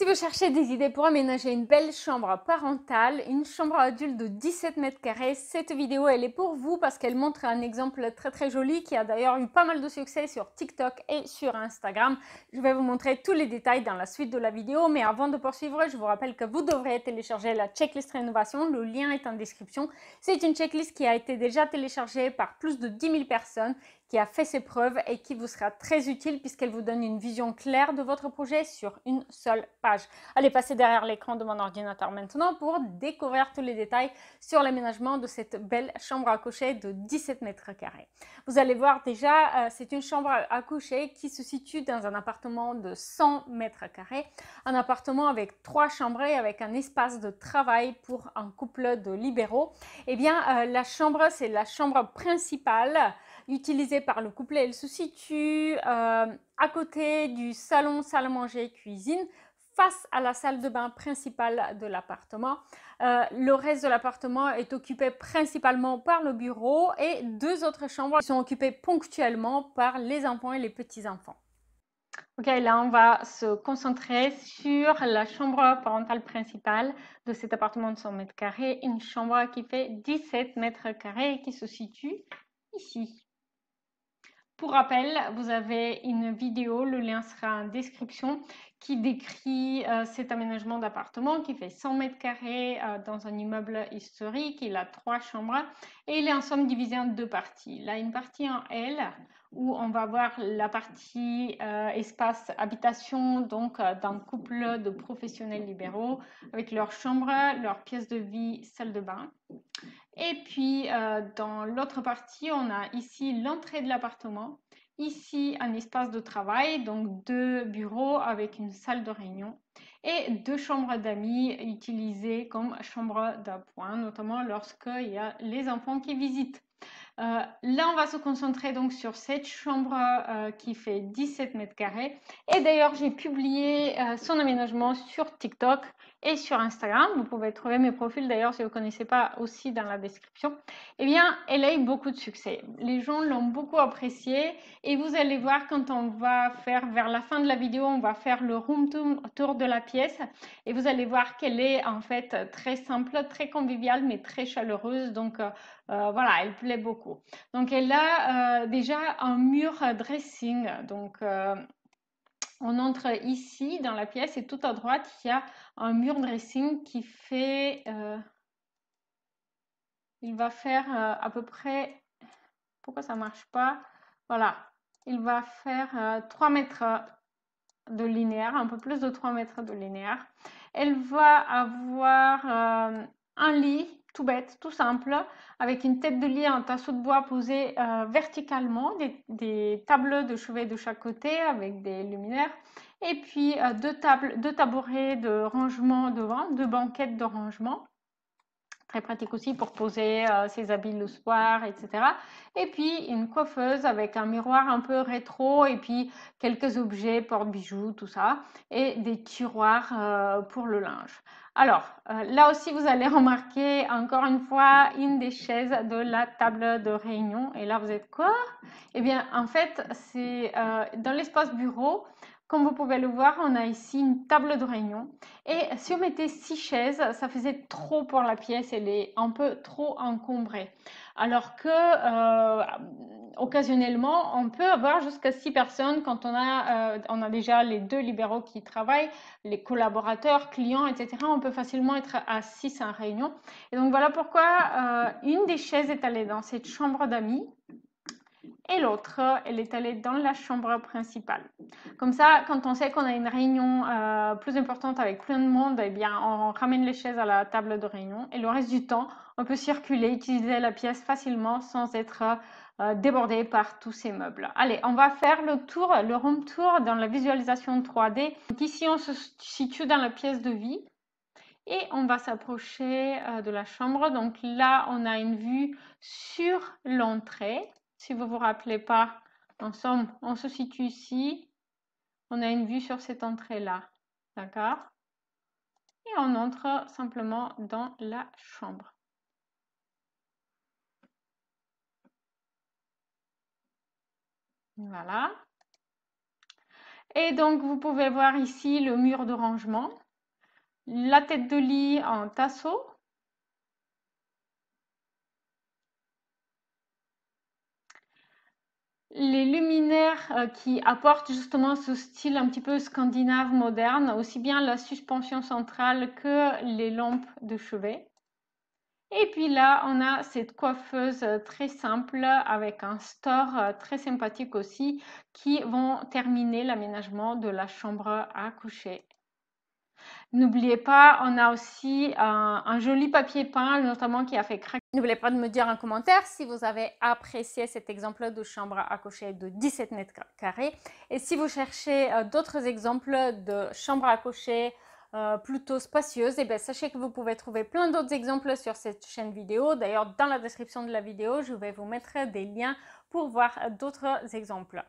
Si vous cherchez des idées pour aménager une belle chambre parentale, une chambre adulte de 17 mètres carrés, cette vidéo elle est pour vous parce qu'elle montre un exemple très joli qui a d'ailleurs eu pas mal de succès sur TikTok et sur Instagram. Je vais vous montrer tous les détails dans la suite de la vidéo, mais avant de poursuivre, je vous rappelle que vous devrez télécharger la checklist rénovation, le lien est en description. C'est une checklist qui a été déjà téléchargée par plus de 10 000 personnes, qui a fait ses preuves et qui vous sera très utile puisqu'elle vous donne une vision claire de votre projet sur une seule page. Allez, passez derrière l'écran de mon ordinateur maintenant pour découvrir tous les détails sur l'aménagement de cette belle chambre à coucher de 17 mètres carrés. Vous allez voir déjà, c'est une chambre à coucher qui se situe dans un appartement de 100 mètres carrés, un appartement avec 3 chambres et avec un espace de travail pour un couple de libéraux. Eh bien, la chambre, c'est la chambre principale utilisée par le couple. Elle se situe à côté du salon, salle à manger, cuisine, face à la salle de bain principale de l'appartement. Le reste de l'appartement est occupé principalement par le bureau et 2 autres chambres qui sont occupées ponctuellement par les enfants et les petits-enfants. Ok, là on va se concentrer sur la chambre parentale principale de cet appartement de 100 mètres carrés, une chambre qui fait 17 mètres carrés et qui se situe ici. Pour rappel, vous avez une vidéo, le lien sera en description, qui décrit cet aménagement d'appartement qui fait 100 mètres carrés dans un immeuble historique. Il a 3 chambres et il est en somme divisé en 2 parties. Là, une partie en L où on va voir la partie espace habitation, donc d'un couple de professionnels libéraux avec leur chambre, leur pièce de vie, salle de bain. Et puis, dans l'autre partie, on a ici l'entrée de l'appartement, ici un espace de travail, donc 2 bureaux avec une salle de réunion et 2 chambres d'amis utilisées comme chambre d'appoint, notamment lorsqu'il y a les enfants qui visitent. Là, on va se concentrer donc sur cette chambre qui fait 17 mètres carrés. Et d'ailleurs, j'ai publié son aménagement sur TikTok et sur Instagram. Vous pouvez trouver mes profils d'ailleurs si vous ne connaissez pas aussi dans la description. Eh bien, elle a eu beaucoup de succès. Les gens l'ont beaucoup appréciée et vous allez voir quand on va faire, vers la fin de la vidéo, on va faire le room tour de la pièce et vous allez voir qu'elle est en fait très simple, très conviviale mais très chaleureuse. Donc, voilà, elle plaît beaucoup. Donc, elle a déjà un mur dressing. Donc, on entre ici dans la pièce et tout à droite, il y a un mur dressing qui fait... il va faire à peu près... Pourquoi ça ne marche pas? Voilà, il va faire 3 mètres de linéaire, un peu plus de 3 mètres de linéaire. Elle va avoir un lit tout bête, tout simple, avec une tête de lit, un tasseau de bois posé verticalement, des tables de chevet de chaque côté avec des luminaires, et puis 2 tabourets de rangement devant, 2 banquettes de rangement. Très pratique aussi pour poser ses habits le soir, etc. Et puis une coiffeuse avec un miroir un peu rétro et puis quelques objets, porte-bijoux, tout ça. Et des tiroirs pour le linge. Alors, là aussi, vous allez remarquer encore une fois une des chaises de la table de réunion. Et là, vous êtes quoi? Eh bien, en fait, c'est dans l'espace bureau. Comme vous pouvez le voir, on a ici une table de réunion. Et si on mettait 6 chaises, ça faisait trop pour la pièce, elle est un peu trop encombrée. Alors que, occasionnellement, on peut avoir jusqu'à 6 personnes quand on a déjà les 2 libéraux qui travaillent, les collaborateurs, clients, etc. On peut facilement être à 6 en réunion. Et donc voilà pourquoi une des chaises est allée dans cette chambre d'amis. Et l'autre, elle est allée dans la chambre principale. Comme ça, quand on sait qu'on a une réunion plus importante avec plein de monde, eh bien, on ramène les chaises à la table de réunion. Et le reste du temps, on peut circuler, utiliser la pièce facilement sans être débordé par tous ces meubles. Allez, on va faire le tour, le room tour dans la visualisation 3D. Donc ici, on se situe dans la pièce de vie. Et on va s'approcher de la chambre. Donc là, on a une vue sur l'entrée. Si vous ne vous rappelez pas, en somme, on se situe ici. On a une vue sur cette entrée-là. D'accord? Et on entre simplement dans la chambre. Voilà. Et donc, vous pouvez voir ici le mur de rangement, la tête de lit en tasseau, les luminaires qui apportent justement ce style un petit peu scandinave moderne, aussi bien la suspension centrale que les lampes de chevet. Et puis là, on a cette coiffeuse très simple avec un store très sympathique aussi qui vont terminer l'aménagement de la chambre à coucher. N'oubliez pas, on a aussi un joli papier peint, notamment qui a fait craquer. N'oubliez pas de me dire en commentaire si vous avez apprécié cet exemple de chambre à coucher de 17 mètres carrés. Et si vous cherchez d'autres exemples de chambres à coucher plutôt spacieuses, et bien sachez que vous pouvez trouver plein d'autres exemples sur cette chaîne vidéo. D'ailleurs, dans la description de la vidéo, je vais vous mettre des liens pour voir d'autres exemples.